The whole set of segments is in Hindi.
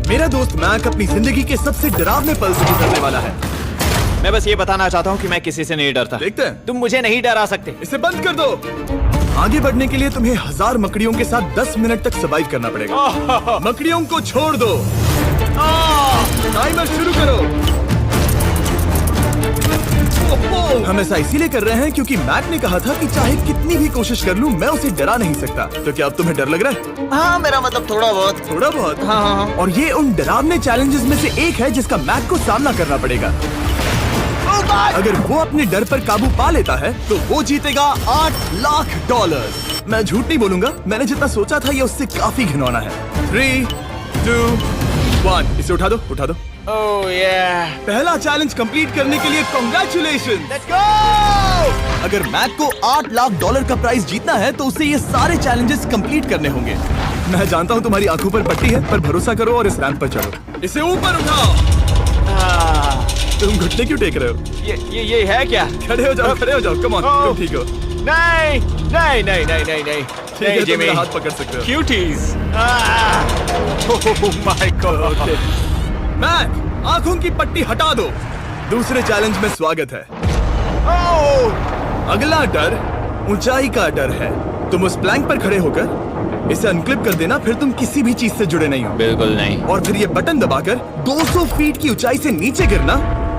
मेरा दोस्त मैक अपनी जिंदगी के सबसे डरावने पल से गुजरने वाला है। मैं बस ये बताना चाहता हूँ कि मैं किसी से नहीं डरता। देखते हैं। तुम मुझे नहीं डरा सकते। इसे बंद कर दो। आगे बढ़ने के लिए तुम्हें 1000 मकड़ियों के साथ 10 मिनट तक सर्वाइव करना पड़ेगा। मकड़ियों को छोड़ दो। टाइमर शुरू करो। हम ऐसा इसीलिए कर रहे हैं क्योंकि मैक ने कहा था कि चाहे कितनी भी कोशिश कर लूं, मैं उसे डरा नहीं सकता। तो क्या अब तुम्हें डर लग रहा है? हाँ, मेरा मतलब थोड़ा बहुत। थोड़ा बहुत? हाँ। और ये उन डरावने चैलेंजेस में से एक है जिसका मैक को सामना करना पड़ेगा। अगर वो अपने डर पर काबू पा लेता है तो वो जीतेगा $8 लाख। मैं झूठ नहीं बोलूंगा, मैंने जितना सोचा था ये उससे काफी घिनौना है। 3, 2, 1 इसे उठा दो, उठा दो। ओह yeah. पहला चैलेंज कंप्लीट करने के लिए कांग्रेचुलेशन। Let's go! अगर मैक को $8 लाख का प्राइज जीतना है तो उसे ये सारे चैलेंजेस कंप्लीट करने होंगे। मैं जानता हूँ तुम्हारी आंखों पर पट्टी है, पर भरोसा करो और इस रैंप पर चढ़ो। इसे ऊपर उठाओ। तुम घुटने क्यों टेक रहे हो? ये है क्या? खड़े हो जाओ, खड़े हो जाओ। कम ऑन, तुम ठीक हो? नहीं नहीं नहीं नहीं नहीं नहीं ठीक है, तुम मेरा हाथ पकड़ सकते हो। Cuties. Oh my God. Mac, आंखों की पट्टी हटा दो। दूसरे चैलेंज में स्वागत है। अगला डर ऊंचाई का डर है। तुम उस प्लैंक पर खड़े होकर इसे अनक्लिप कर देना, फिर तुम किसी भी चीज से जुड़े नहीं हो। बिल्कुल नहीं। और फिर ये बटन दबाकर 200 फीट की ऊंचाई से नीचे गिरना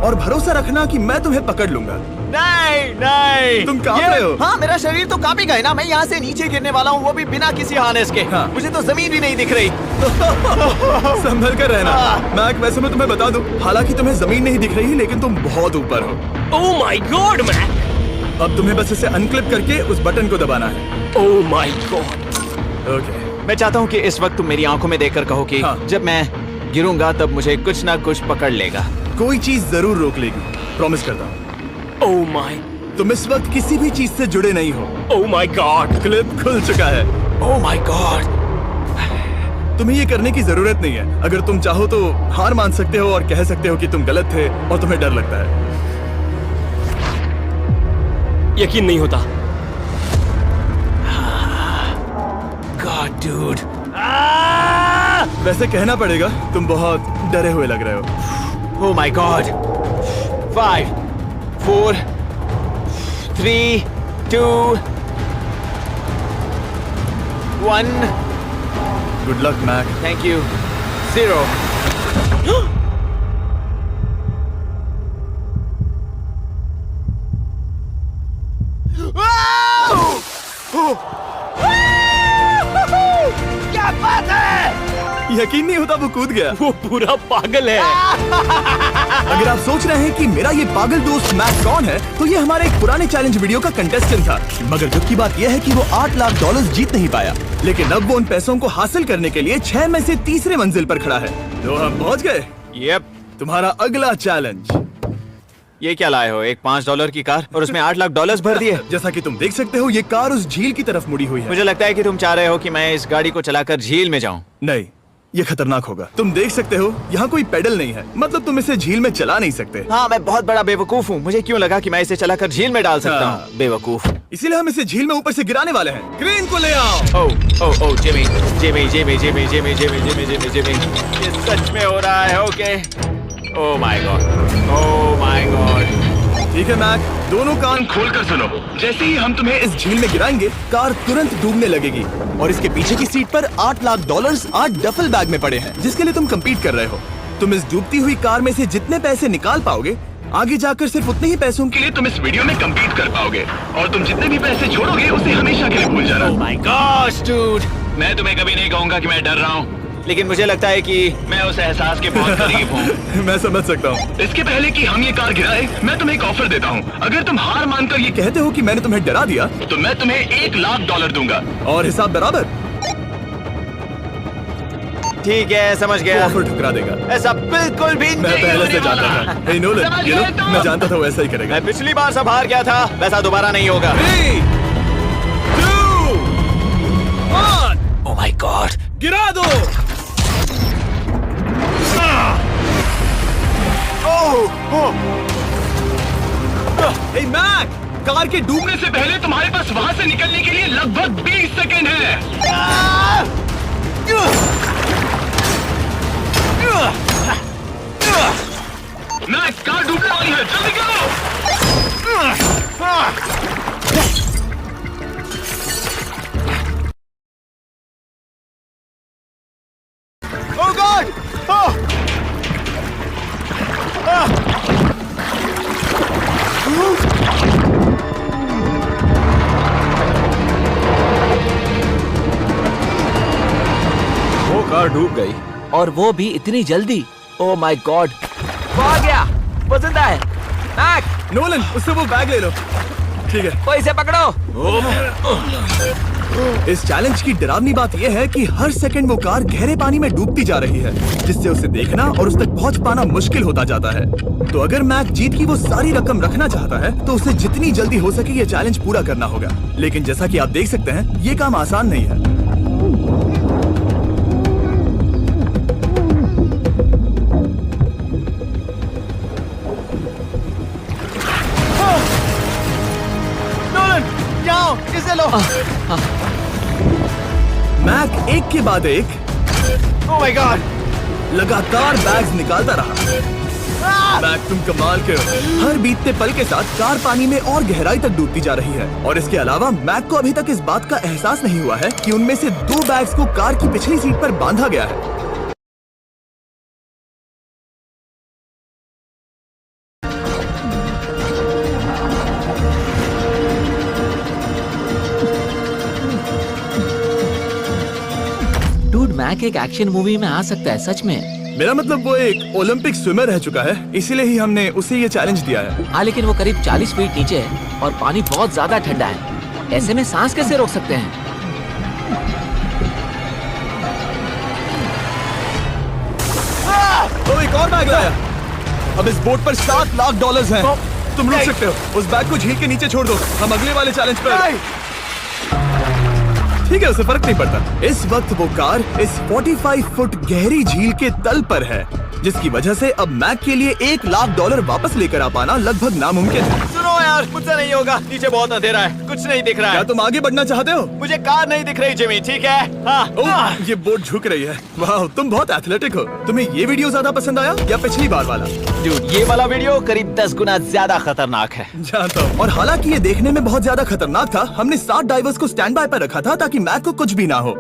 और भरोसा रखना कि मैं तुम्हें पकड़ लूंगा। नहीं नहीं। तुम कांप रहे हो? हाँ, मेरा शरीर तो कांपेगा ही ना। मैं यहाँ से नीचे गिरने वाला हूँ, वो भी बिना किसी हार्नेस के। हाँ। मुझे तो जमीन भी नहीं दिख रही। संभल कर रहना। मैक, वैसे मैं तुम्हें बता दूं, हालांकि तुम्हें जमीन नहीं दिख रही, लेकिन तुम बहुत ऊपर हो। Oh my God Mac. अब तुम्हें बस इसे अनक्लिप करके उस बटन को दबाना है। ओह माय गॉड। ओके। मैं चाहता हूँ कि इस वक्त तुम मेरी आंखों में देखकर कहो कि हाँ। जब मैं गिरूंगा तब मुझे कुछ ना कुछ पकड़ लेगा। कोई चीज जरूर रोक लेगी, प्रॉमिस करता हूँ। Oh my. तुम इस वक्त किसी भी चीज से जुड़े नहीं हो। Oh my God. क्लिप खुल चुका है। ओह माय गॉड। तुम्हें ये करने की जरूरत नहीं है। अगर तुम चाहो तो हार मान सकते हो और कह सकते हो कि तुम गलत थे और तुम्हें डर लगता है। यकीन नहीं होता। God dude. वैसे कहना पड़ेगा, तुम बहुत डरे हुए लग रहे हो। Oh my God. 5, 4, 3, 2, 1। Good luck Mac. Thank you. 0। क्या बात है? यकीन नहीं होता वो कूद गया। वो पूरा पागल है। अगर आप सोच रहे हैं कि मेरा ये पागल दोस्त मैक कौन है, तो ये हमारे एक पुराने चैलेंज वीडियो का कंटेस्टेंट था। मगर दुख की बात यह है कि वो $8 लाख जीत नहीं पाया, लेकिन अब वो उन पैसों को हासिल करने के लिए 6 में से तीसरे मंजिल पर खड़ा है। तो हम पहुंच गए। यप। तुम्हारा अगला चैलेंज। ये क्या लाए हो? एक $5 की कार और उसमें $8 लाख भर दिए। जैसा कि तुम देख सकते हो, ये कार उस झील की तरफ मुड़ी हुई है। मुझे लगता है कि तुम चाह रहे हो कि मैं इस गाड़ी को चलाकर झील में जाऊं। नहीं, ये खतरनाक होगा। तुम देख सकते हो यहाँ कोई पेडल नहीं है, मतलब तुम इसे झील में चला नहीं सकते। हाँ, मैं बहुत बड़ा बेवकूफ हूँ। मुझे क्यों लगा कि मैं इसे चलाकर झील में डाल सकता हाँ। हूँ? बेवकूफ। इसीलिए हम इसे झील में ऊपर से गिराने वाले हैं। क्रेन को ले आओ। Oh Jimmy Jimmy Jimmy Jimmy Jimmy Jimmy Jimmy Jimmy Jimmy. ये सच में हो रहा है। Okay. Oh my God. Oh my God. ठीक है मैक, दोनों कान खोलकर सुनो। जैसे ही हम तुम्हें इस झील में गिराएंगे, कार तुरंत डूबने लगेगी और इसके पीछे की सीट पर $8 लाख 8 डफल बैग में पड़े हैं, जिसके लिए तुम compete कर रहे हो। तुम इस डूबती हुई कार में से जितने पैसे निकाल पाओगे, आगे जाकर सिर्फ उतने ही पैसों के लिए तुम इस वीडियो में compete कर पाओगे। और तुम जितने भी पैसे छोड़ोगे उसे हमेशा के लिए भूल जाना। ओह माय गॉड डूड। मैं तुम्हें कभी नहीं कहूंगा कि मैं डर रहा हूँ, लेकिन मुझे लगता है कि मैं उस एहसास के बहुत करीब हूँ। मैं समझ सकता हूँ। इसके पहले कि हम ये कार गिराए, मैं तुम्हें एक ऑफर देता हूँ। अगर तुम हार मानकर ये कहते हो कि मैंने तुम्हें डरा दिया, तो मैं तुम्हें $1 लाख दूंगा। और हिसाब बराबर। ठीक है, समझ वो गया। ऑफर ठुकरा देगा। ऐसा बिल्कुल भी मैं नहीं पहले होने से जानता वाला। था। हे नोलन, समझ ये लो, गए तुम? मैं जानता था वो ऐसा ही करेगा। मैं पिछली बार सब हार गया था, वैसा दोबारा नहीं होगा। 3, 2, 1 ओह माय गॉड। गिरा दो। हे मैक, कार के डूबने से पहले तुम्हारे पास वहाँ से निकलने के लिए लगभग 20 सेकेंड है। वो कार डूब गई। और वो भी इतनी जल्दी। ओ माय गॉड, वो आ गया, वो जिंदा है। मैक, नोलन, उससे वो बैग ले लो। ठीक है। वो इसे पकड़ो। इस चैलेंज की डरावनी बात यह है कि हर सेकंड वो कार गहरे पानी में डूबती जा रही है, जिससे उसे देखना और उस तक पहुंच पाना मुश्किल होता जाता है। तो अगर मैक जीत की वो सारी रकम रखना चाहता है तो उसे जितनी जल्दी हो सके ये चैलेंज पूरा करना होगा। लेकिन जैसा कि आप देख सकते हैं, ये काम आसान नहीं है। इसे लो। मैक एक के बाद एक ओह माय गॉड, लगातार बैग्स निकालता रहा। मैक, तुम कमाल के हो। हर बीतते पल के साथ कार पानी में और गहराई तक डूबती जा रही है, और इसके अलावा मैक को अभी तक इस बात का एहसास नहीं हुआ है कि उनमें से 2 बैग्स को कार की पिछली सीट पर बांधा गया है। डूड, मैक एक एक्शन मूवी में आ सकता है सच में। मेरा मतलब वो एक ओलंपिक स्विमर रह चुका है, इसीलिए ही हमने उसे ये चैलेंज दिया है। हाँ, लेकिन वो करीब 40 फीट नीचे है और पानी बहुत ज्यादा ठंडा है। ऐसे में सांस कैसे रोक सकते हैं? तो एक और बैग लाया। अब इस बोट पर $7 लाख हैं। तुम रुक सकते हो। उस बैग को झील के नीचे छोड़ दो, हम अगले वाले चैलेंज पर। ठीक है, उसे फर्क नहीं पड़ता। इस वक्त वो कार इस 45 फुट गहरी झील के तल पर है, जिसकी वजह से अब मैक के लिए $1 लाख वापस लेकर आ पाना लगभग नामुमकिन है। सुनो यार, मुझसे नहीं होगा। नीचे बहुत अंधेरा है, कुछ नहीं दिख रहा क्या है। तुम आगे बढ़ना चाहते हो? मुझे कार नहीं दिख रही जिमी, ठीक है? हाँ। ओह, ये बोट झुक रही है। वाह, तुम बहुत एथलेटिक हो। तुम्हें ये वीडियो ज्यादा पसंद आया या पिछली बार वाला? Dude, ये वाला वीडियो करीब 10 गुना ज्यादा खतरनाक है। जानता हूँ। और हालांकि ये देखने में बहुत ज्यादा खतरनाक था, हमने 7 डाइवर्स को स्टैंड बाय पर रखा था ताकि मैक को कुछ भी ना हो।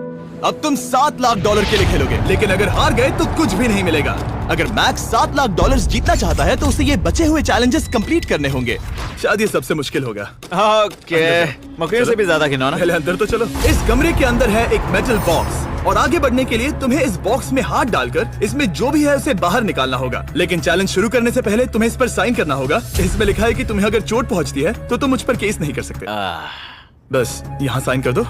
अब तुम $7 लाख के लिए खेलोगे, लेकिन अगर हार गए तो कुछ भी नहीं मिलेगा। अगर मैक $7 लाख जीतना चाहता है तो उसे ये बचे हुए चैलेंजेस कंप्लीट करने होंगे। शायद ये सबसे मुश्किल होगा। ओके, मकड़ियों से भी ज्यादा खिलौना। पहले अंदर तो चलो। इस कमरे के अंदर है एक मेटल बॉक्स, और आगे बढ़ने के लिए तुम्हें इस बॉक्स में हाथ डालकर इसमें जो भी है उसे बाहर निकालना होगा। लेकिन चैलेंज शुरू करने से पहले तुम्हें इस पर साइन करना होगा। इसमें लिखा है कि तुम्हें अगर चोट पहुंचती है तो तुम मुझ पर केस नहीं कर सकते। बस यहाँ साइन कर दो।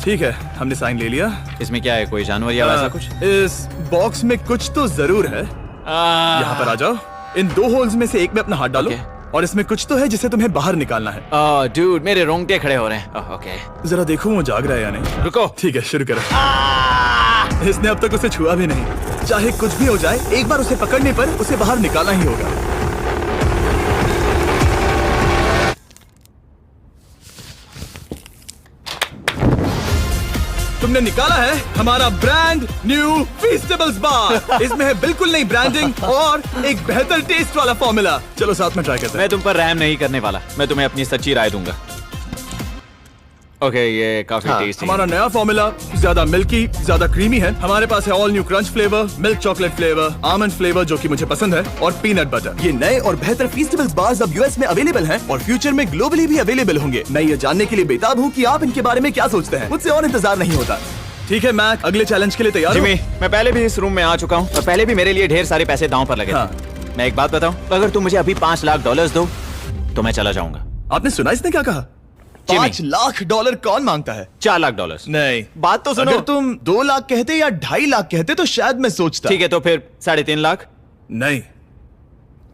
ठीक है, हमने साइन ले लिया। इसमें क्या है, कोई जानवर या वैसा कुछ? इस बॉक्स में कुछ तो जरूर है। यहाँ पर आ जाओ। इन 2 होल्स में से एक में अपना हाथ डालो। और इसमें कुछ तो है जिसे तुम्हें बाहर निकालना है। डूड, मेरे रोंगटे खड़े हो रहे हैं। ओके, जरा देखो वो जाग रहा है या नहीं। रुको। ठीक है, शुरू करो। इसने अब तक उसे छुआ भी नहीं। चाहे कुछ भी हो जाए, एक बार उसे पकड़ने पर उसे बाहर निकालना ही होगा। तुमने निकाला है हमारा ब्रांड न्यू फीस्टेबल्स बार। इसमें है बिल्कुल नई ब्रांडिंग और एक बेहतर टेस्ट वाला फॉर्मूला। चलो साथ में ट्राई करते हैं। मैं तुम पर रहम नहीं करने वाला, मैं तुम्हें अपनी सच्ची राय दूंगा। ओके, ये काफी टेस्टी। हमारा नया फॉर्मूला ज्यादा मिल्की, ज्यादा क्रीमी है। हमारे पास है all new crunch flavour, milk chocolate flavour, almond flavour जो कि मुझे पसंद है, और पीनट बटर। ये नए और बेहतर फीस्टेबल्स बार्स अब यूएस में अवेलेबल हैं और फ्यूचर में ग्लोबली भी अवेलेबल होंगे। मैं ये जानने के लिए बेताब हूँ कि आप इनके बारे में क्या सोचते हैं। मुझसे और इंतजार नहीं होता। ठीक है मैक, अगले चैलेंज के लिए तैयार हो? जिमी, मैं पहले भी इस रूम में आ चुका हूँ और पहले भी मेरे लिए ढेर सारे पैसे दांव पर लगे थे। हाँ। मैं एक बात बताऊं, अगर तुम मुझे अभी $5 लाख दो तो मैं चला जाऊंगा। आपने सुना इसने क्या कहा? $5 लाख कौन मांगता है? $4 लाख। नहीं, बात तो सुनो। अगर तुम 2 लाख कहते या 2.5 लाख कहते तो शायद मैं सोचता। ठीक है, तो फिर 3.5 लाख। नहीं,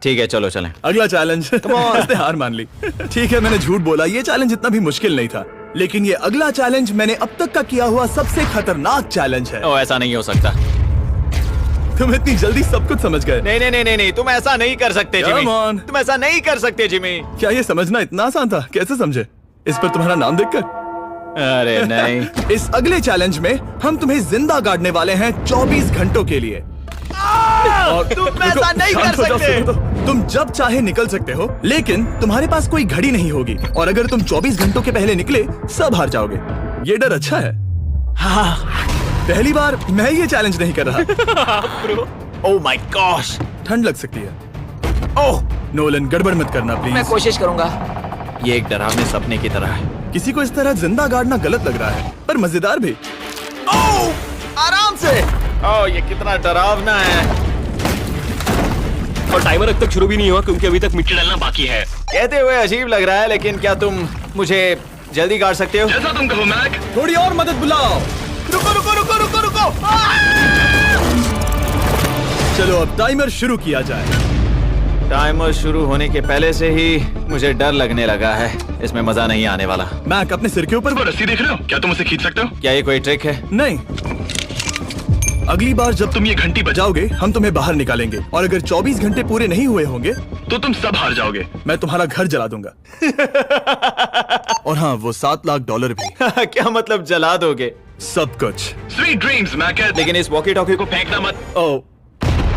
ठीक है, चलो चलें। अगला चैलेंज। इसने हार मान ली। ठीक है, मैंने झूठ बोला। ये चैलेंज इतना भी मुश्किल नहीं था, लेकिन ये अगला चैलेंज मैंने अब तक का किया हुआ सबसे खतरनाक चैलेंज है। ओ, ऐसा नहीं हो सकता। तुम इतनी जल्दी सब कुछ समझ गए। नहीं नहीं नहीं नहीं, तुम ऐसा नहीं कर सकते जिमी। Come on. तुम ऐसा नहीं कर सकते जिमी। क्या ये समझना इतना आसान था? कैसे समझे? इस पर तुम्हारा नाम देखकर? अरे नहीं। इस अगले चैलेंज में हम तुम्हें जिंदा गाड़ने वाले हैं 24 घंटों के लिए। तुम ऐसा नहीं कर सकते। तुम जब चाहे निकल सकते हो, लेकिन तुम्हारे पास कोई घड़ी नहीं होगी, और अगर तुम 24 घंटों के पहले निकले सब हार जाओगे। ये डर अच्छा है। हाँ, पहली बार मैं ये चैलेंज नहीं कर रहा। Oh my gosh. ठंड लग सकती है। ओह, नोलन गड़बड़ मत करना मैं प्लीज। कोशिश करूंगा। ये एक डरावने सपने की तरह है। किसी को इस तरह जिंदा गाड़ना गलत लग रहा है, पर मजेदार भी। ओह, आराम से। ओह, ये कितना डरावना है। और टाइमर अब तक शुरू भी नहीं हुआ क्योंकि अभी तक मिट्टी डलना बाकी है। कहते हुए अजीब लग रहा है, लेकिन क्या तुम मुझे जल्दी काट सकते हो? जैसा तुम कहो मैक। थोड़ी और मदद बुलाओ। रुको रुको रुको रुको रुको। चलो अब टाइमर शुरू किया जाए। टाइमर शुरू होने के पहले से ही मुझे डर लगने लगा है। इसमें मजा नहीं आने वाला। मैक अपने सिर के ऊपर। वो रस्सी देख रहे हो? क्या तुम उसे खींच सकते हो? क्या ये कोई ट्रिक है? नहीं, अगली बार जब तुम ये घंटी बजाओगे हम तुम्हें बाहर निकालेंगे, और अगर 24 घंटे पूरे नहीं हुए होंगे तो तुम सब हार जाओगे। मैं तुम्हारा घर जला दूंगा। और हाँ, वो $7 लाख भी। क्या मतलब जला दोगे? सब कुछ। Sweet dreams Mac. लेकिन इस वॉकी टॉकी को फेंकना मत। ओ,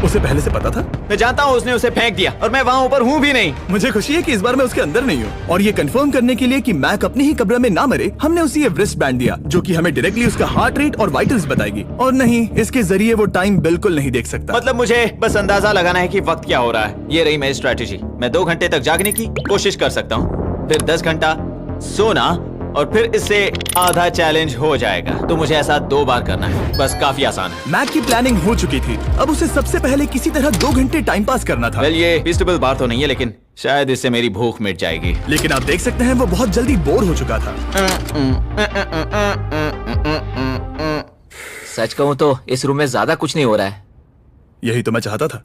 उसे पहले से पता था? मैं जानता हूँ उसने उसे फेंक दिया, और मैं वहाँ ऊपर हूँ भी नहीं। मुझे खुशी है कि इस बार मैं उसके अंदर नहीं हूँ। और ये कंफर्म करने के लिए कि मैक अपनी ही कब्र में ना मरे, हमने उसे ये रिस्ट बैंड दिया जो कि हमें डायरेक्टली उसका हार्ट रेट और वाइटल्स बताएगी। और नहीं, इसके जरिए वो टाइम बिल्कुल नहीं देख सकता। मतलब मुझे बस अंदाजा लगाना है कि वक्त क्या हो रहा है। ये रही मेरी स्ट्रेटेजी। मैं 2 घंटे तक जागने की कोशिश कर सकता हूँ, फिर 10 घंटा सोना, और फिर इससे आधा चैलेंज हो जाएगा। तो मुझे ऐसा 2 बार करना है, बस काफी आसान है। मैक की प्लानिंग हो चुकी थी, अब उसे सबसे पहले किसी तरह 2 घंटे टाइम पास करना था। वेल, ये फीस्टेबल बार तो नहीं है, लेकिन शायद इससे मेरी भूख मिट जाएगी। लेकिन आप देख सकते हैं वो बहुत जल्दी बोर हो चुका था। सच कहूँ तो इस रूम में ज्यादा कुछ नहीं हो रहा है। यही तो मैं चाहता था।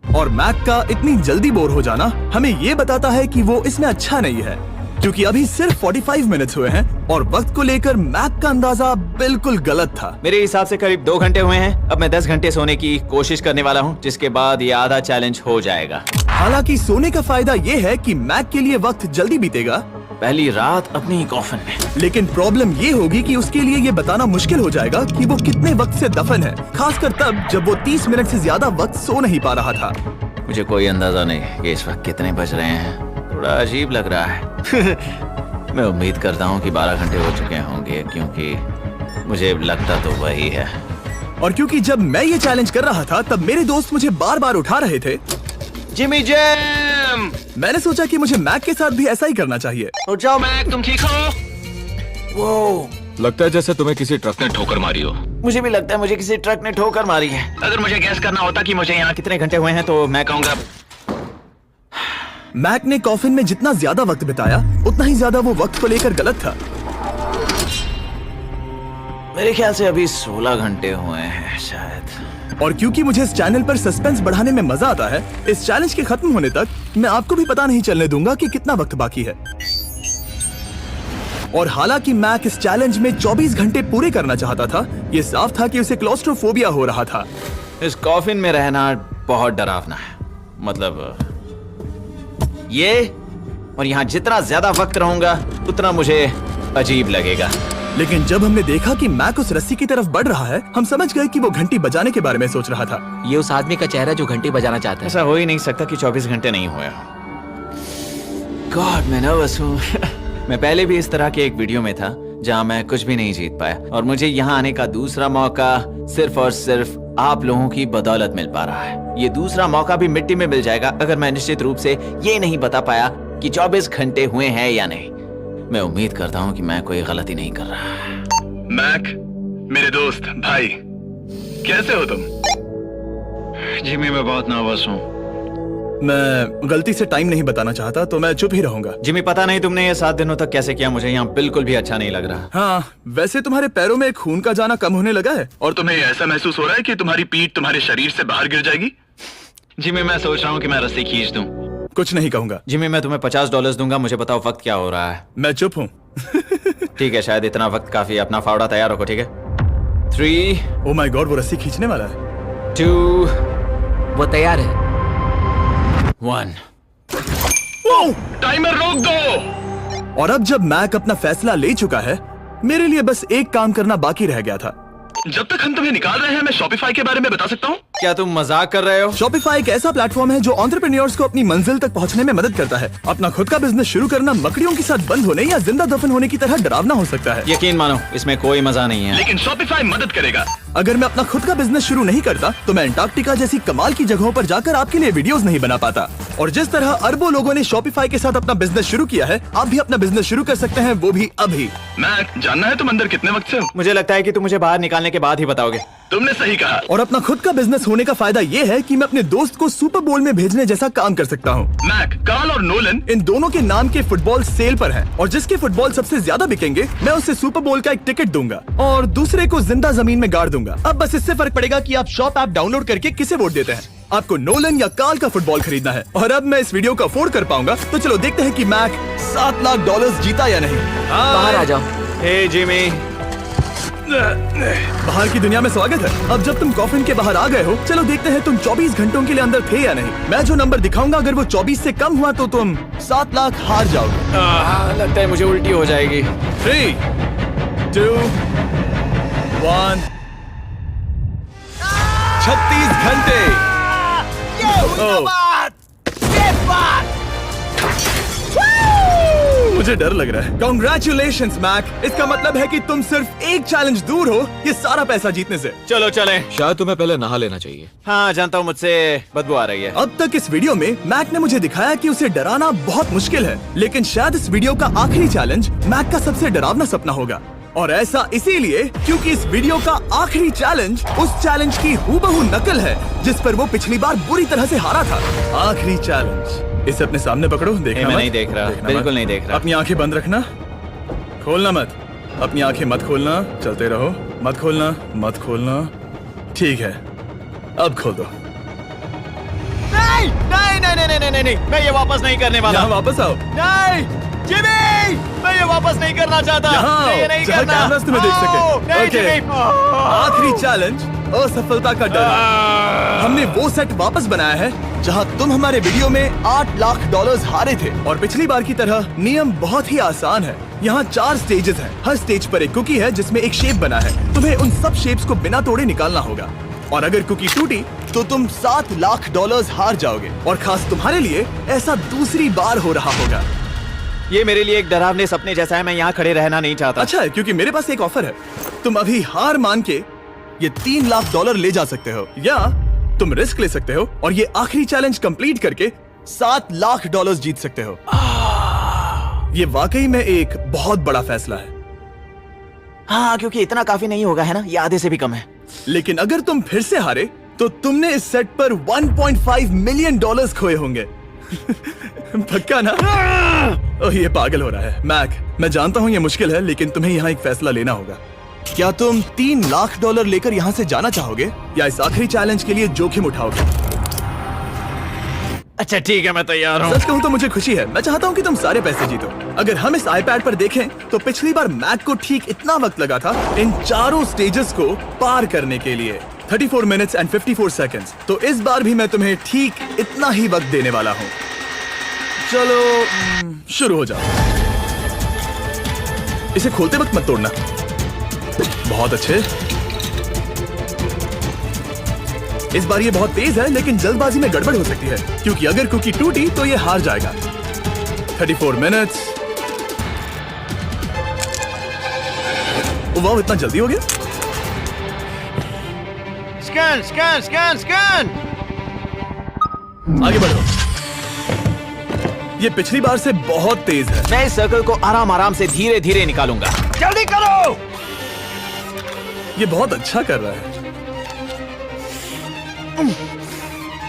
और मैक का इतनी जल्दी बोर हो जाना हमें ये बताता है कि वो इसमें अच्छा नहीं है, क्योंकि अभी सिर्फ 45 मिनट्स हुए हैं और वक्त को लेकर मैक का अंदाजा बिल्कुल गलत था। मेरे हिसाब से करीब 2 घंटे हुए हैं। अब मैं 10 घंटे सोने की कोशिश करने वाला हूँ, जिसके बाद ये आधा चैलेंज हो जाएगा। हालांकि सोने का फायदा ये है कि मैक के लिए वक्त जल्दी बीतेगा, पहली रात अपनी कॉफिन में। लेकिन प्रॉब्लम ये होगी कि उसके लिए ये बताना मुश्किल हो जाएगा कि वो कितने वक्त से दफन है, खासकर तब जब वो 30 मिनट से ज्यादा वक्त सो नहीं पा रहा था। मुझे कोई अंदाजा नहीं कि इस वक्त कितने बज रहे हैं। थोड़ा अजीब लग रहा है। मैं उम्मीद करता हूँ कि 12 घंटे हो चुके होंगे, क्योंकि मुझे लगता तो वही है। और क्योंकि जब मैं ये चैलेंज कर रहा था तब मेरे दोस्त मुझे बार बार उठा रहे थे। जिमी जैम, मैंने सोचा कि मुझे मैक के साथ भी ऐसा ही करना चाहिए। उठ जाओ मैक, तुम ठीक हो? वो लगता है जैसे तुम्हें किसी ट्रक ने ठोकर मारी हो। मुझे भी लगता है मुझे किसी ट्रक ने ठोकर मारी है। अगर मुझे गैस करना होता कि मुझे यहाँ कितने घंटे हुए हैं तो मैं कहूँगा मैक ने कॉफिन में जितना ज्यादा वक्त बिताया उतना ही ज्यादा वो वक्त को लेकर गलत था। मेरे ख्याल से अभी 16 घंटे हुए हैं शायद। और क्योंकि मुझे इस चैनल पर सस्पेंस बढ़ाने में मजा आता है, इस चैलेंज के खत्म होने तक मैं आपको भी पता नहीं चलने दूंगा कि कितना वक्त बाकी है। और हालांकि मैक इस चैलेंज में 24 घंटे पूरे करना चाहता था, ये साफ था कि उसे क्लॉस्ट्रोफोबिया हो रहा था। इस कॉफिन में रहना बहुत डरावना है। मतलब ये, और यहाँ जितना ज्यादा वक्त रहूंगा उतना मुझे अजीब लगेगा। लेकिन जब हमने देखा कि मैक उस रस्सी की तरफ बढ़ रहा है, हम समझ गए कि वो घंटी बजाने के बारे में सोच रहा था। ये उस आदमी का चेहरा जो घंटी बजाना चाहता है। ऐसा हो ही नहीं सकता कि 24 घंटे नहीं हुए। गॉड, मैं नर्वस हूँ। मैं पहले भी इस तरह के एक वीडियो में था जहाँ मैं कुछ भी नहीं जीत पाया, और मुझे यहाँ आने का दूसरा मौका सिर्फ और सिर्फ आप लोगों की बदौलत मिल पा रहा है। ये दूसरा मौका भी मिट्टी में मिल जाएगा अगर मैं निश्चित रूप से ये नहीं बता पाया कि 24 घंटे हुए हैं या नहीं। मैं उम्मीद करता हूँ कि मैं कोई गलती नहीं कर रहा। मैक, मेरे दोस्त भाई, कैसे हो तुम? जिमी, मैं बहुत नर्वस हूँ। मैं गलती से टाइम नहीं बताना चाहता तो मैं चुप ही रहूंगा। जिमी, पता नहीं तुमने ये 7 दिनों तक कैसे किया, मुझे यहाँ बिल्कुल भी अच्छा नहीं लग रहा। हाँ, वैसे तुम्हारे पैरों में खून का जाना कम होने लगा है। और तुम्हें ऐसा महसूस हो रहा है कि तुम्हारी पीठ तुम्हारे शरीर से बाहर गिर जाएगी? जिमी, मैं सोच रहा हूँ कि मैं रस्सी खींच दूं। कुछ नहीं कहूंगा। जिमी, मैं तुम्हें $50 दूंगा, मुझे बताओ वक्त क्या हो रहा है। मैं चुप हूँ। ठीक है, शायद इतना वक्त काफी है। अपना फावड़ा तैयार रखो, ठीक है? 3 ओह माय गॉड, वो रस्सी खींचने वाला है। 2 वो तैयार है। 1 टाइमर रोक दो। और अब जब मैक अपना फैसला ले चुका है, मेरे लिए बस एक काम करना बाकी रह गया था। जब तक हम तुम्हें निकाल रहे हैं, मैं शॉपिफाई के बारे में बता सकता हूँ। क्या तुम मजाक कर रहे हो? Shopify एक ऐसा प्लेटफॉर्म है जो एंटरप्रेन्योर्स को अपनी मंजिल तक पहुंचने में मदद करता है। अपना खुद का बिजनेस शुरू करना मकड़ियों के साथ बंद होने या जिंदा दफन होने की तरह डरावना हो सकता है। यकीन मानो इसमें कोई मजा नहीं है। लेकिन शॉपिफाई मदद करेगा। अगर मैं अपना खुद का बिजनेस शुरू नहीं करता तो मैं अंटार्कटिका जैसी कमाल की जगहों पर जाकर आपके लिए वीडियोस नहीं बना पाता। और जिस तरह अरबों लोगों ने Shopify के साथ अपना बिजनेस शुरू किया है, आप भी अपना बिजनेस शुरू कर सकते हैं, वो भी अभी। मैक, जानना है तुम अंदर कितने वक्त से हो? मुझे लगता है कि तुम मुझे बाहर निकालने के बाद ही बताओगे। तुमने सही कहा। और अपना खुद का बिजनेस होने का फायदा ये है कि मैं अपने दोस्त को सुपर बोल में भेजने जैसा काम कर सकता हूँ। मैक, कार्ल और नोलन इन दोनों के नाम के फुटबॉल सेल पर हैं और जिसके फुटबॉल सबसे ज्यादा बिकेंगे मैं उसे सुपर बोल का एक टिकट दूंगा और दूसरे को जिंदा जमीन में गाड़ दूंगा। अब बस इससे फर्क पड़ेगा कि आप शॉप ऐप डाउनलोड करके किसे वोट देते हैं। आपको नोलन या कार्ल का फुटबॉल खरीदना है। और अब मैं इस वीडियो को अफोर्ड कर पाऊंगा, तो चलो देखते हैं कि मैक $7 लाख जीता या नहीं। बाहर आ जाओ। हे जिमी, बाहर की दुनिया में स्वागत है। अब जब तुम कॉफिन के बाहर आ गए हो, चलो देखते हैं तुम 24 घंटों के लिए अंदर थे या नहीं। मैं जो नंबर दिखाऊंगा अगर वो 24 से कम हुआ तो तुम 7 लाख हार जाओगे। लगता है मुझे उल्टी हो जाएगी। 3, 2, 1। 36 घंटे। मुझे डर लग रहा है। Congratulations, Mac. इसका मतलब है कि तुम सिर्फ एक चैलेंज दूर हो ये सारा पैसा जीतने से। चलो चले। शायद तुम्हें पहले नहा लेना चाहिए। हाँ जानता हूँ, मुझसे बदबू आ रही है। अब तक इस वीडियो में मैक ने मुझे दिखाया कि उसे डराना बहुत मुश्किल है, लेकिन शायद इस वीडियो का आखिरी चैलेंज मैक का सबसे डरावना सपना होगा। और ऐसा इसीलिए क्योंकि इस वीडियो का आखिरी चैलेंज उस चैलेंज की हूबहू नकल है जिस पर वो पिछली बार बुरी तरह से हारा था। आखिरी चैलेंज। इसे अपने सामने पकड़ो। देखना मैं मत। नहीं देख रहा, देखना बिल्कुल मत। नहीं देख रहा। अपनी आंखें बंद रखना, खोलना मत। अपनी आंखें मत खोलना, चलते रहो। मत खोलना, मत खोलना। ठीक है, अब खोल दो। नहीं नहीं नहीं नहीं नहीं नहीं, मैं ये वापस नहीं करने वाला। यहाँ वापस आओ। नहीं जिमी, मैं ये वापस नहीं करना चाहता। यहाँ मैं ये आओ, नहीं जहाँ करना। कैमरास तुम्हें देख सके। नहीं ओके। जिमी। आखिरी चैलेंज असफलता का डर। हमने वो सेट वापस बनाया है जहां तुम हमारे वीडियो में $8 लाख हारे थे। और पिछली बार की तरह नियम बहुत ही आसान है। यहाँ 4 स्टेजेस हैं। हर स्टेज पर एक कुकी है जिसमें एक शेप बना है। तुम्हें उन सब शेप्स को बिना तोड़े निकालना होगा। और अगर कुकी टूटी तो तुम $7 लाख हार जाओगे। और खास तुम्हारे लिए ऐसा दूसरी बार हो रहा होगा। ये मेरे लिए एक डरावने सपने जैसा है। मैं यहाँ खड़े रहना नहीं चाहता। अच्छा है क्योंकि मेरे पास एक ऑफर है। तुम अभी हार मान के ये $3 लाख ले जा सकते हो, या तुम रिस्क ले सकते हो और ये आखिरी चैलेंज कंप्लीट करके $7 लाख जीत सकते हो। ये वाकई में एक बहुत बड़ा फैसला है। हाँ, क्योंकि इतना काफी नहीं होगा, है ना? ये आधे से भी कम है। लेकिन अगर तुम फिर से हारे तो तुमने इस सेट पर $1.5 मिलियन खोए होंगे। पक्का ना? ओह, ये पागल हो रहा है। मैक, मैं जानता हूँ ये मुश्किल है, लेकिन तुम्हें यहाँ एक फैसला लेना होगा। क्या तुम $3 लाख लेकर यहाँ से जाना चाहोगे या इस आखिरी चैलेंज के लिए जोखिम उठाओगे? अच्छा ठीक है, मैं तैयार हूँ। सच कहूँ तो मुझे खुशी है। मैं चाहता हूँ कि तुम सारे पैसे जीतो। अगर हम इस iPad पर देखें तो पिछली बार मैक को ठीक इतना वक्त लगा था इन चारों स्टेजेस को पार करने के लिए, 34 मिनट्स एंड 54 सेकंड्स। तो इस बार भी मैं तुम्हें ठीक इतना ही वक्त देने वाला हूँ। चलो शुरू हो जाओ। इसे खोलते वक्त मत तोड़ना। बहुत अच्छे। इस बार ये बहुत तेज है, लेकिन जल्दबाजी में गड़बड़ हो सकती है क्योंकि अगर कुकी टूटी तो ये हार जाएगा। 34 मिनट्स। वाह, इतना जल्दी हो गया। Scan scan scan scan. आगे बढ़ो। ये पिछली बार से बहुत तेज है। मैं इस सर्कल को आराम आराम से धीरे धीरे निकालूंगा। जल्दी करो। ये बहुत अच्छा कर रहा है।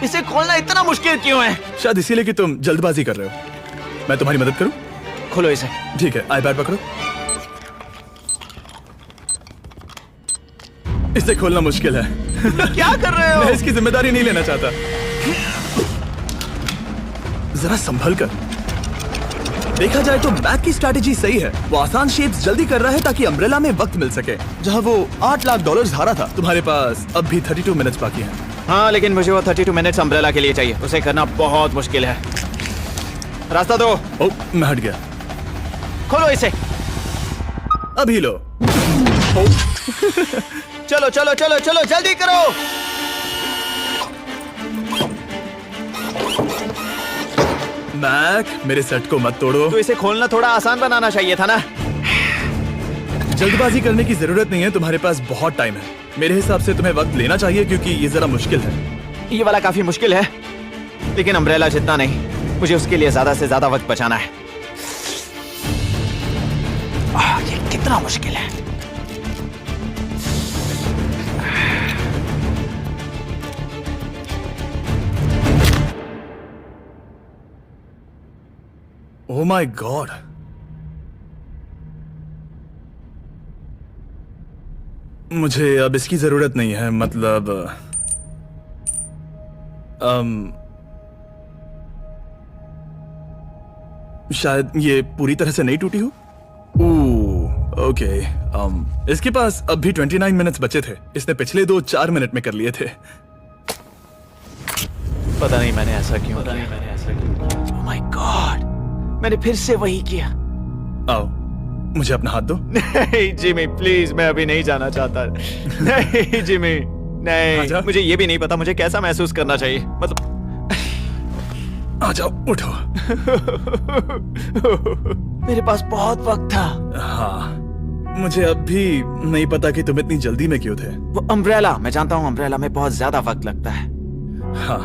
इसे खोलना इतना मुश्किल क्यों है? शायद इसीलिए कि तुम जल्दबाजी कर रहे हो। मैं तुम्हारी मदद करूं? खोलो इसे। ठीक है, iPad पकड़ो। इसे खोलना मुश्किल है। क्या कर रहे हो? मैं इसकी जिम्मेदारी नहीं लेना चाहता। जरा संभल कर। देखा जाए तो मैक की स्ट्रैटेजी सही है। वो आसान शेप्स जल्दी कर रहा है ताकि अम्ब्रेला में वक्त मिल सके। जहां वो $8 लाख हारा था, तुम्हारे पास अब भी 32 मिनट्स बाकी हैं। हाँ, लेकिन मुझे वो 32 मिनट्स अम्ब्रेला के लिए चाहिए। उसे करना बहुत मुश्किल है। रास्ता दो। ओह, मैं हट गया। खोलो इसे। अभी लो। चलो चलो चलो चलो, जल्दी करो। मैक, मेरे सेट को मत तोड़ो। तो इसे खोलना थोड़ा आसान बनाना चाहिए था ना। जल्दबाजी करने की जरूरत नहीं है, तुम्हारे पास बहुत टाइम है। मेरे हिसाब से तुम्हें वक्त लेना चाहिए क्योंकि ये जरा मुश्किल है। ये वाला काफी मुश्किल है, लेकिन अम्ब्रेला जितना नहीं। मुझे उसके लिए ज्यादा से ज्यादा वक्त बचाना है। ये कितना मुश्किल है। ओह माय गॉड, मुझे अब इसकी जरूरत नहीं है। मतलब शायद ये पूरी तरह से नहीं टूटी हो। ओके, इसके पास अब भी 29 मिनट्स बचे थे। इसने पिछले 4 मिनट में कर लिए थे। पता नहीं मैंने ऐसा क्यों किया। ओह माय गॉड, मैंने फिर से वही किया। आओ, मुझे अपना हाथ दो। नहीं जिमी प्लीज, मैं अभी नहीं जाना चाहता। नहीं जिमी, नहीं। आजा। मुझे ये भी नहीं पता मुझे कैसा महसूस करना चाहिए। मतलब आ जाओ, उठो। मेरे पास बहुत वक्त था। हाँ, मुझे अब भी नहीं पता कि तुम इतनी जल्दी में क्यों थे। वो अम्ब्रेला, मैं जानता हूँ अम्ब्रेला में बहुत ज्यादा वक्त लगता है। हाँ,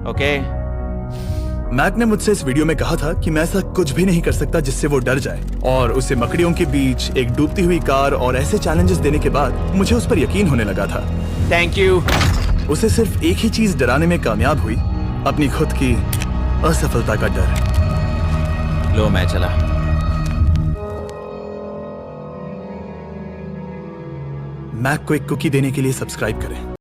ओके। मैक ने मुझसे इस वीडियो में कहा था कि मैं ऐसा कुछ भी नहीं कर सकता जिससे वो डर जाए, और उसे मकड़ियों के बीच एक डूबती हुई कार और ऐसे चैलेंजेस देने के बाद मुझे उस पर यकीन होने लगा था। Thank you. उसे सिर्फ एक ही चीज डराने में कामयाब हुई, अपनी खुद की असफलता का डर। लो मैं चला। मैक को एक कुकी देने के लिए सब्सक्राइब करें।